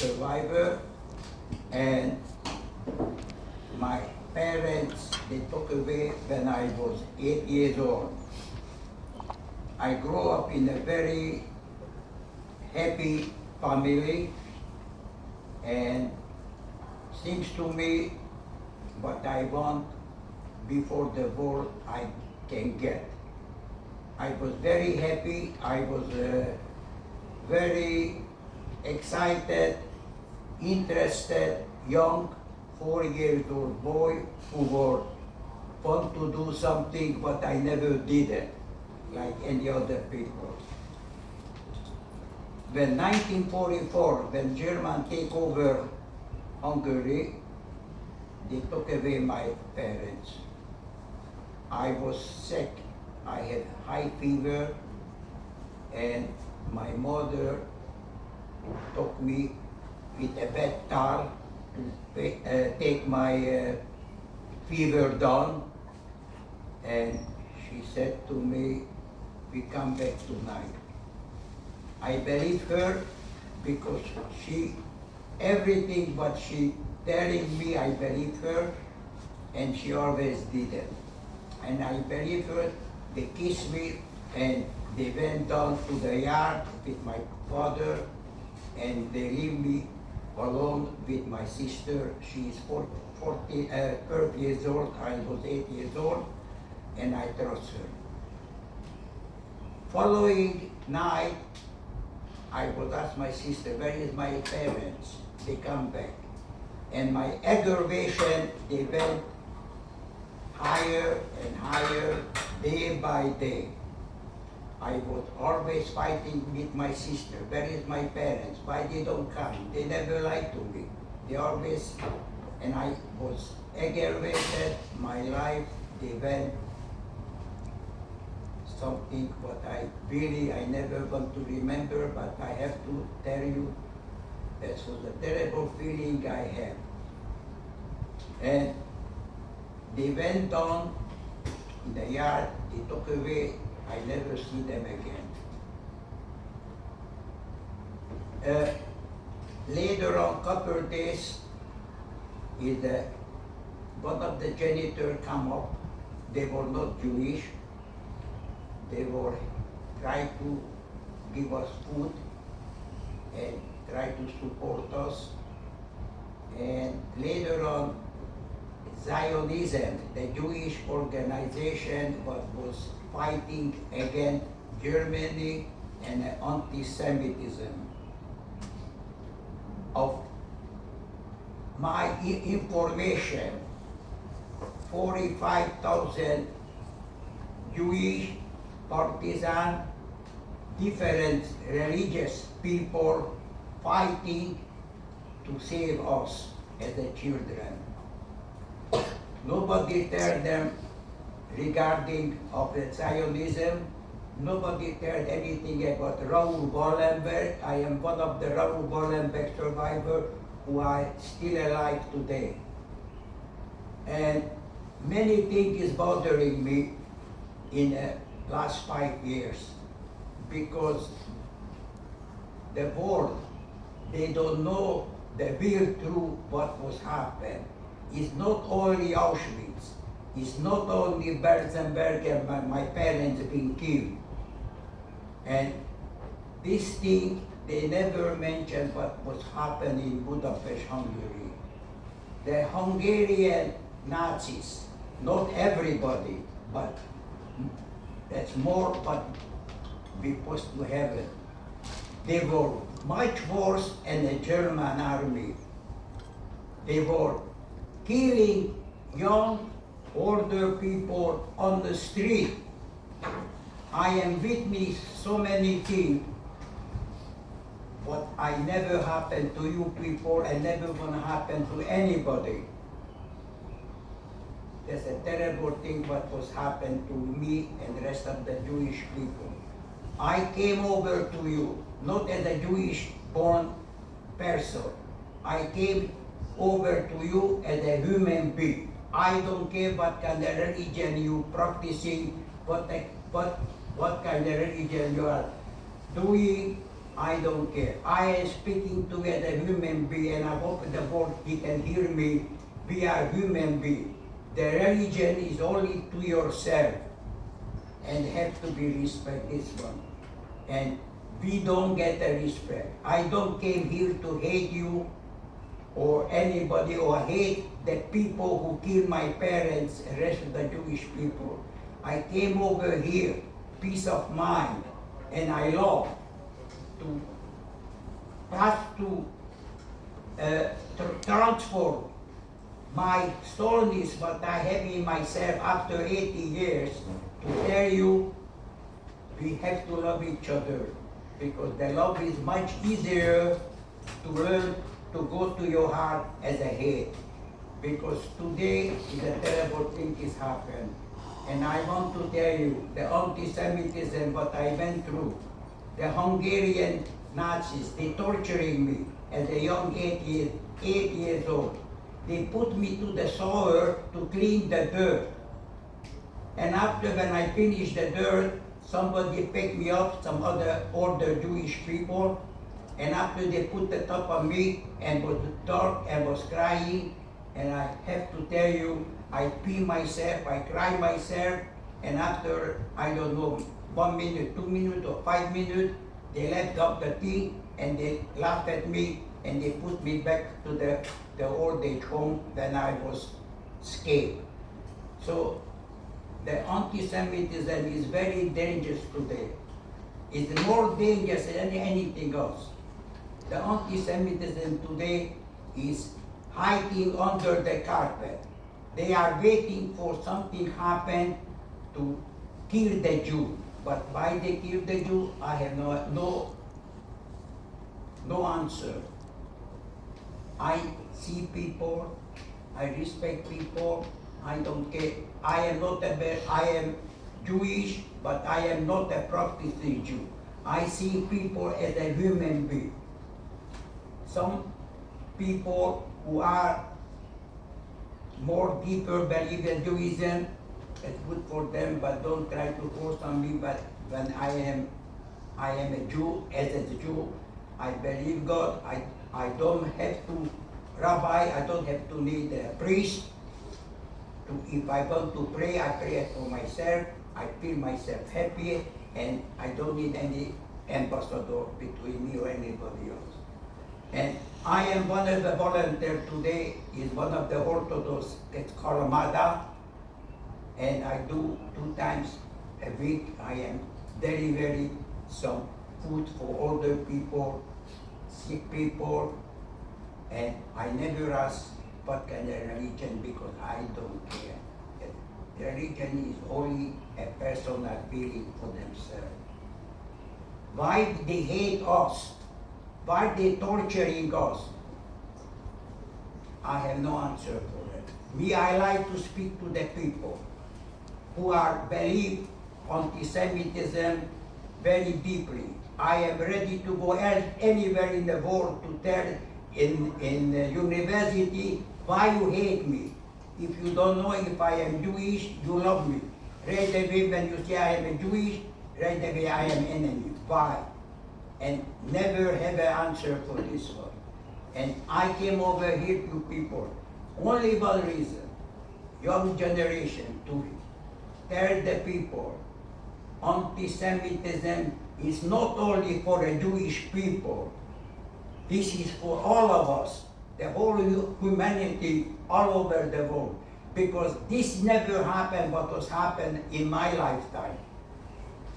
survivor, and my parents, they took away when I was 8 years old. I grew up in a very happy family, and seems to me what I want before the war I can get. I was very happy, I was very excited, interested, young, 4-year-old boy who would want to do something but I never did it, like any other people. When 1944, when Germans take over Hungary, they took away my parents. I was sick, I had high fever, and my mother took me with a wet towel to take my fever down, and she said to me, "We come back tonight." I believe her because everything what she telling me, I believe her, and she always did it. And I believe her, they kissed me, and they went down to the yard with my father, and they leave me alone with my sister. She is 12 years old, I was 8 years old, and I trust her. Following night, I would ask my sister, where is my parents? They come back. And my aggravation, they went higher and higher, day by day. I was always fighting with my sister. Where is my parents? Why they don't come? They never lied to me. They always, and I was aggravated, my life, they went something what I never want to remember, but I have to tell you, that was a terrible feeling I had. And they went down in the yard, they took away, I never see them again. Later on, couple days, one of the janitors come up, they were not Jewish, they were trying to give us food and try to support us. And later on, Zionism, the Jewish organization what was fighting against Germany and anti-Semitism. Of my information, 45,000 Jewish partisan, different religious people fighting to save us as the children. Nobody told them regarding of the Zionism. Nobody told anything about Raoul Wallenberg. I am one of the Raoul Wallenberg survivors who are still alive today. And many things is bothering me in the last 5 years because the world, they don't know the real truth what was happened. It's not only Auschwitz, it's not only Berzenberg and my parents being killed. And this thing, they never mentioned what was happening in Budapest, Hungary. The Hungarian Nazis, not everybody, but that's more what we supposed to have it. They were much worse than the German army. They were killing young, older people on the street. I am witness so many things, but I never happened to you people and never gonna happen to anybody. That's a terrible thing what was happened to me and the rest of the Jewish people. I came over to you, not as a Jewish born person. I came over to you as a human being. I don't care what kind of religion you practicing, what kind of religion you are doing. I don't care. I am speaking to as a human being, and I hope the Lord He can hear me. We are human beings. The religion is only to yourself, and have to be respect this one. And we don't get the respect. I don't came here to hate you or anybody, or hate the people who killed my parents and rest of the Jewish people. I came over here, peace of mind, and I love to pass to transform my soulness, what I have in myself after 80 years, to tell you we have to love each other, because the love is much easier to learn to go to your heart as a head. Because today is a terrible thing is happened. And I want to tell you, the anti-Semitism, what I went through, the Hungarian Nazis, they torturing me as a young 8 years old. They put me to the sewer to clean the dirt. And after when I finished the dirt, somebody picked me up, some other older Jewish people, and after they put the top on me and was dark and was crying, and I have to tell you, I pee myself, I cry myself, and after, I don't know, 1 minute, 2 minutes, or 5 minutes, they let go the thing, and they laughed at me, and they put me back to the old age home when I was escaped. So, the anti-Semitism is very dangerous today. It's more dangerous than anything else. The anti-Semitism today is hiding under the carpet. They are waiting for something happen to kill the Jew. But why they kill the Jew, I have no answer. I see people, I respect people, I don't care. I am Jewish, but I am not a practicing Jew. I see people as a human being. Some people who are more deeper believe in Judaism, it's good for them, but don't try to force on me. But when I am a Jew, as a Jew, I believe God. I don't have to rabbi, I don't have to need a priest. If I want to pray, I pray for myself. I feel myself happy, and I don't need any ambassador between me or anybody else. And I am one of the volunteers today, is one of the Orthodox, it's called Mada, and I do 2 times a week. I am very some food for older people, sick people, and I never ask what kind of religion, because I don't care. Religion is only a personal feeling for themselves. Why they hate us? Why they torturing us? I have no answer for it. Me, I like to speak to the people who are believe anti-Semitism very deeply. I am ready to go anywhere in the world to tell in university why you hate me. If you don't know if I am Jewish, you love me. Right away when you say I am a Jewish, right away I am enemy. Why? And never have an answer for this one. And I came over here to people, only one reason, young generation, to tell the people, anti-Semitism is not only for the Jewish people, this is for all of us, the whole humanity all over the world. Because this never happened what was happened in my lifetime.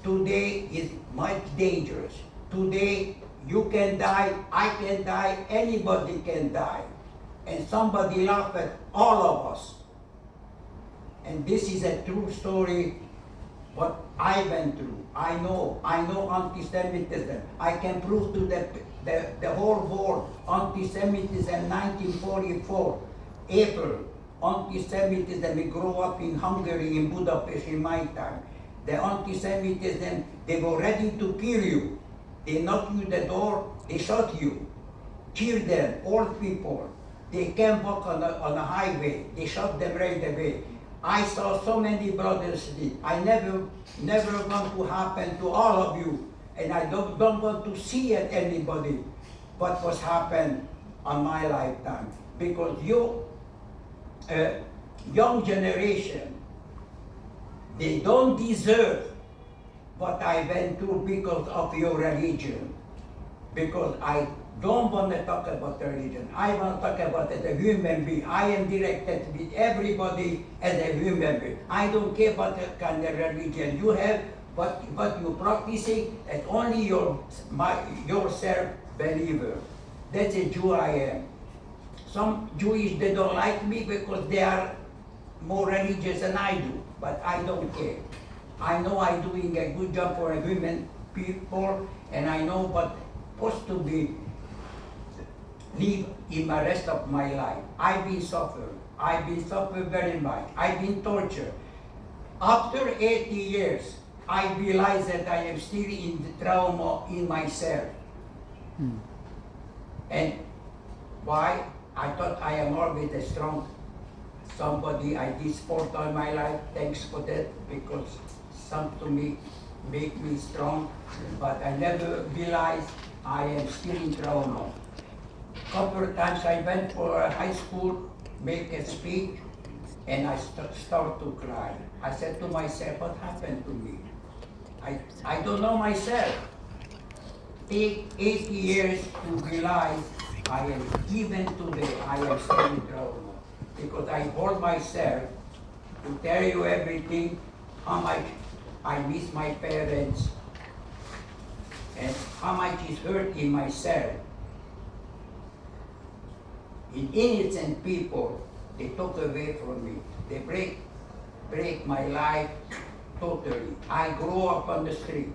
Today is much dangerous. Today you can die, I can die, anybody can die. And somebody laughed at all of us. And this is a true story, what I went through. I know anti-Semitism. I can prove to the whole world, anti-Semitism 1944, April, anti-Semitism, we grew up in Hungary, in Budapest in my time. The anti-Semitism, they were ready to kill you. They knocked you the door, they shot you. Children, old people, they can't walk on a highway, they shot them right away. I saw so many brothers sleep. I never want to happen to all of you. and I don't want to see it anybody what was happened on my lifetime, because you, young generation, they don't deserve what I went through because of your religion. Because I don't want to talk about religion. I want to talk about it as a human being. I am directed with everybody as a human being. I don't care what kind of religion you have, what you practicing, and only yourself believer. That's a Jew I am. Some Jewish, they don't like me because they are more religious than I do, but I don't care. I know I'm doing a good job for human people, and I know what supposed to be live in my rest of my life. I've been suffering. I've been suffering very much. I've been tortured. After 80 years, I realized that I am still in the trauma in myself. And why? I thought I am always a strong somebody. I did sport all my life. Thanks for that, because some to me make me strong. But I never realized I am still in trauma. Couple of times I went for a high school, make a speech, and I start to cry. I said to myself, what happened to me? I don't know myself. Take 80 years to realize I am, even today, I am still in trauma. Because I hold myself to tell you everything, how much I miss my parents, and how much is hurt in myself. In innocent people, they took away from me. They break my life totally. I grew up on the street.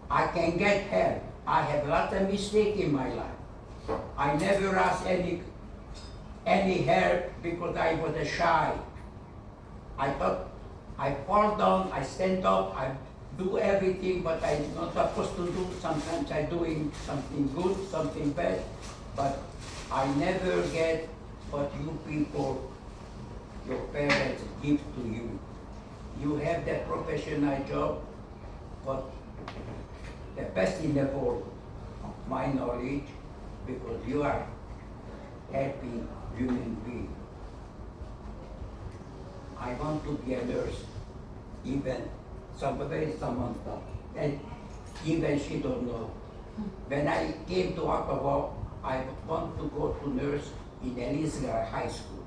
I can get help. I have lots of mistakes in my life. I never asked any help because I was shy. I thought I fall down, I stand up, I do everything, but I'm not supposed to do. Sometimes I'm doing something good, something bad, but I never get what you people, your parents give to you. You have that professional job, but the best in the world, of my knowledge, because you are helping human beings. I want to be a nurse, even someone thought, and even she don't know. When I came to Ottawa, I want to go to nurse in Elizabeth High School.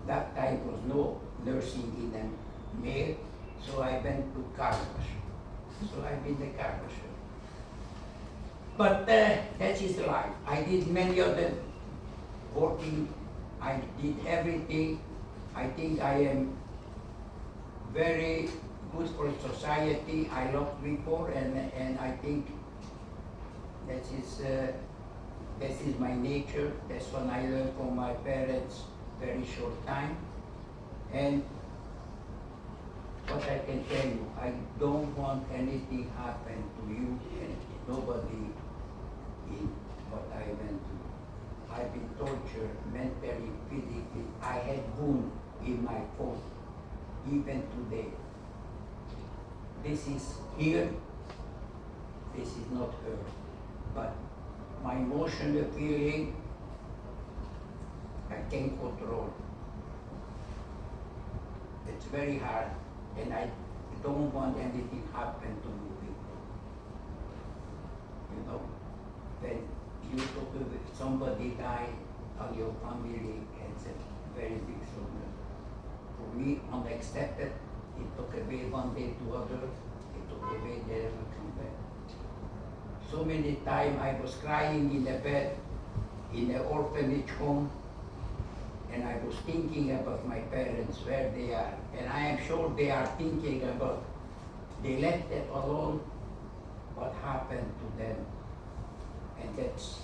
That time was no nursing in a male, so I went to Carlos. So I've been the Carlos. But that is life. I did many of them working. I did everything. I think I am very good for society. I love people, and I think that is my nature. That's what I learned from my parents very short time. And what I can tell you, I don't want anything happen to you and nobody in what I went through. I've been tortured mentally, physically. I had wound in my foot, even today. This is here, this is not her. But my emotional feeling, I can't control. It's very hard, and I don't want anything happen to you people. You know, when you talk with somebody die on your family, it's a very big sorrow. For me, unaccepted. It took away one day to other. It took away, they never come back. So many times I was crying in the bed in an orphanage home, and I was thinking about my parents, where they are. And I am sure they are thinking about, they left them alone, what happened to them. And that's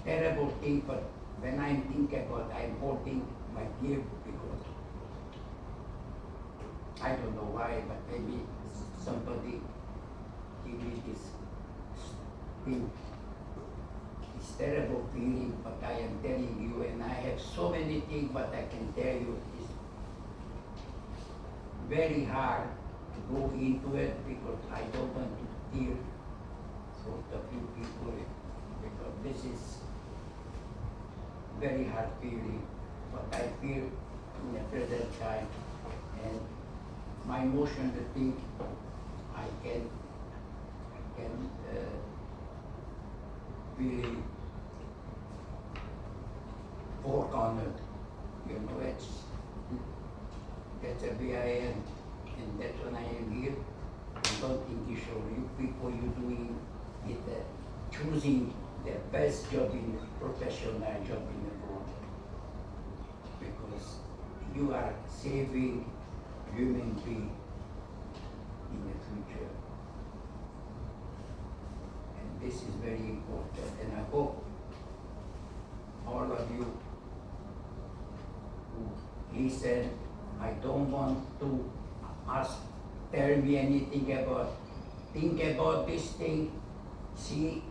terrible thing, but when I'm thinking about, I'm holding my tear because I don't know why, but maybe somebody give me this thing. It's terrible feeling, but I am telling you, and I have so many things, but I can tell you, it's very hard to go into it because I don't want to tear sort of you people because this is very hard feeling what I feel in the present time, and my motion to think I can really work on it. You know, that's a way I am, and that's when I am here. I don't think you show you people you doing it, choosing the best job in professional job in the world, because you are saving human being in the future, and this is very important. And I hope all of you who listen, I don't want to tell me anything about, think about this thing, see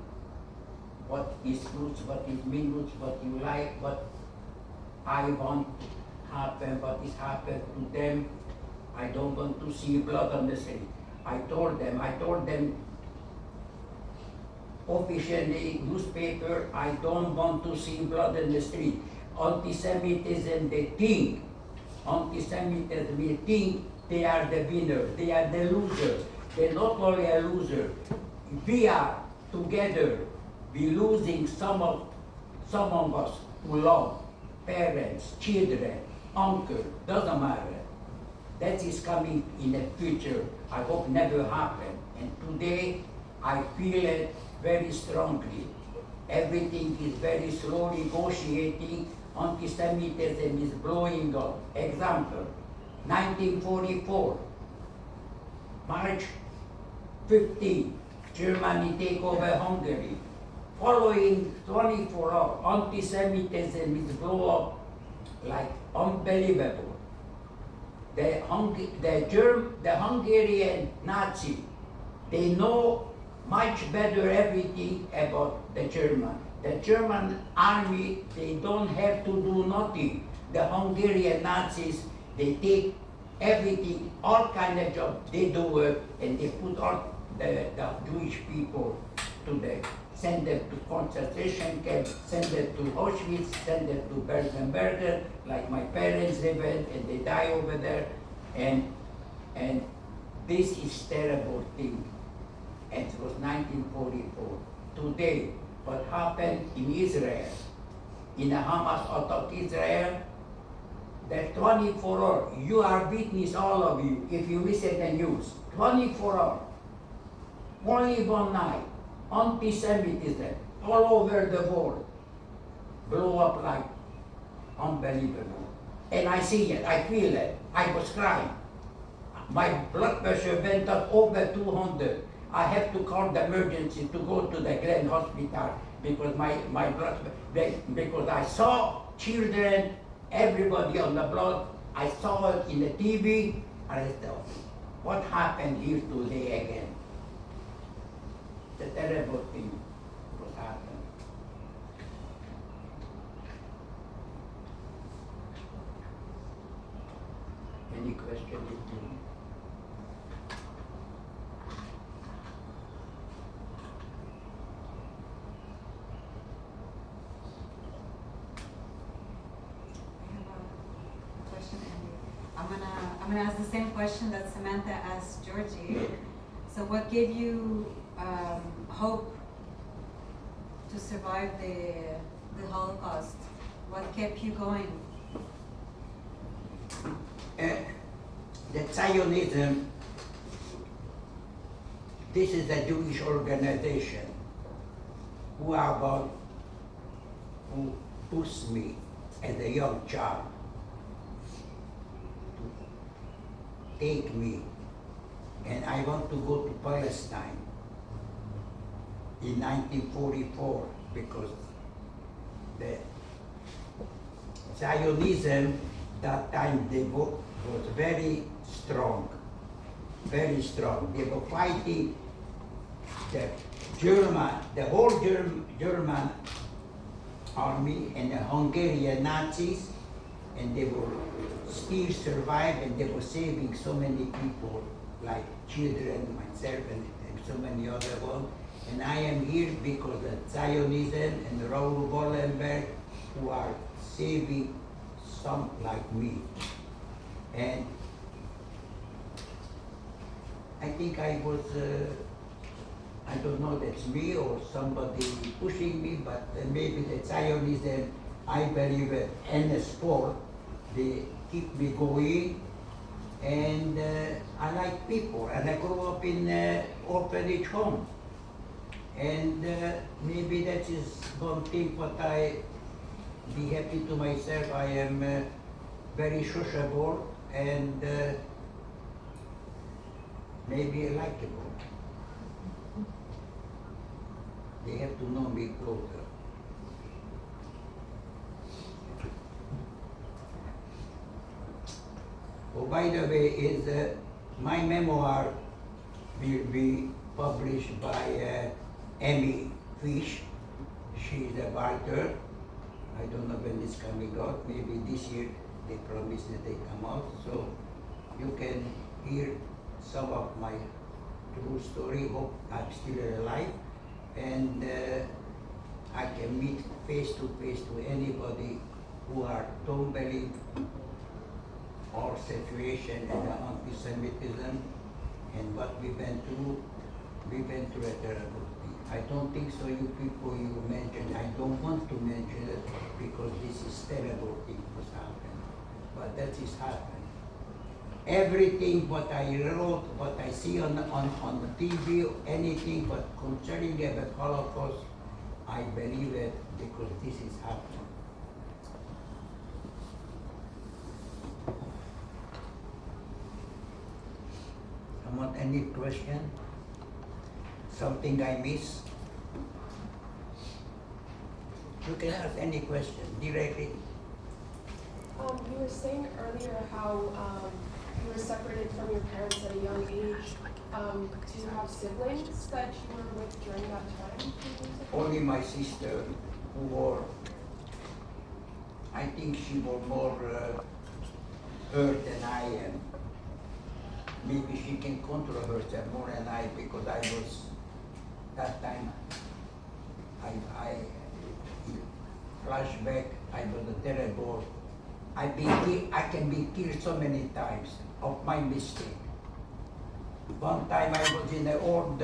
what is plus, what is minus, what you like, what I want to happen, what is happened to them. I don't want to see blood on the street. I told them officially, newspaper, I don't want to see blood in the street. Anti-Semitism, they think, anti-Semitism, they think they are the winner, they are the losers. They're not only a loser. We are together, we losing some of us who love, parents, children, uncle, doesn't matter. That is coming in the future. I hope never happen. And today, I feel it very strongly. Everything is very slow negotiating. Anti-Semitism is blowing up. Example, 1944, March 15, Germany take over Hungary. Following 24 hours, anti-Semitism is blow up like unbelievable. The Hungarian Nazi, they know much better everything about the German. The German army, they don't have to do nothing. The Hungarian Nazis, they take everything, all kind of jobs, they do it, and they put all the Jewish people to send them to concentration camps, send them to Auschwitz, send them to Bergen-Belsen, like my parents lived, and they die over there, and this is terrible thing. And it was 1944. Today, what happened in Israel, in the Hamas attack Israel, that 24 hours, you are witness, all of you, if you listen the news, 24 hours, only one night, anti-Semitism all over the world, blow up like unbelievable. And I see it, I feel it, I was crying. My blood pressure went up over 200. I have to call the emergency to go to the Glen Hospital because my blood, because I saw children, everybody on the blood, I saw it in the TV, and I thought, what happened here today again? The terrible thing was happening. Any question with you? I'm gonna ask the same question that Samantha asked Georgie. So what gave you hope to survive the Holocaust? What kept you going? The Zionism, this is a Jewish organization who pushed me as a young child to take me, and I want to go to Palestine in 1944 because the Zionism that time was very strong, very strong. They were fighting the whole German army and the Hungarian Nazis, and they were still survive, and they were saving so many people like children, myself, and so many other ones. And I am here because of Zionism and Raoul Wallenberg, who are saving some like me. And I think I was, I don't know, that's me or somebody pushing me, but maybe the Zionism, I believe in the sport, they keep me going. And I like people, and I grew up in orphanage home. And maybe that is one thing what I be happy to myself. I am very sociable and maybe likable. They have to know me closer. Oh, by the way, is my memoir will be published by Amy Fish. She is a writer. I don't know when it's coming out. Maybe this year they promise that they come out. So you can hear some of my true story. Hope I'm still alive, and I can meet face to face to anybody who don't believe our situation and the anti-Semitism and what we went through a terrible thing. I don't think so, you people you mentioned, I don't want to mention it because this is terrible thing was happened. But that is happened. Everything what I wrote, what I see on the TV, anything but concerning the Holocaust, I believe it because this is happening. Someone, any question? Something I miss? You can ask any question directly. You were saying earlier how you were separated from your parents at a young age. Do you have siblings that you were with during that time? Only my sister, who were, I think she was more hurt than I am. Maybe she can control herself more than I, because I was, that time, I flashback, I was a terrible, I can be killed so many times of my mistake. One time I was in the old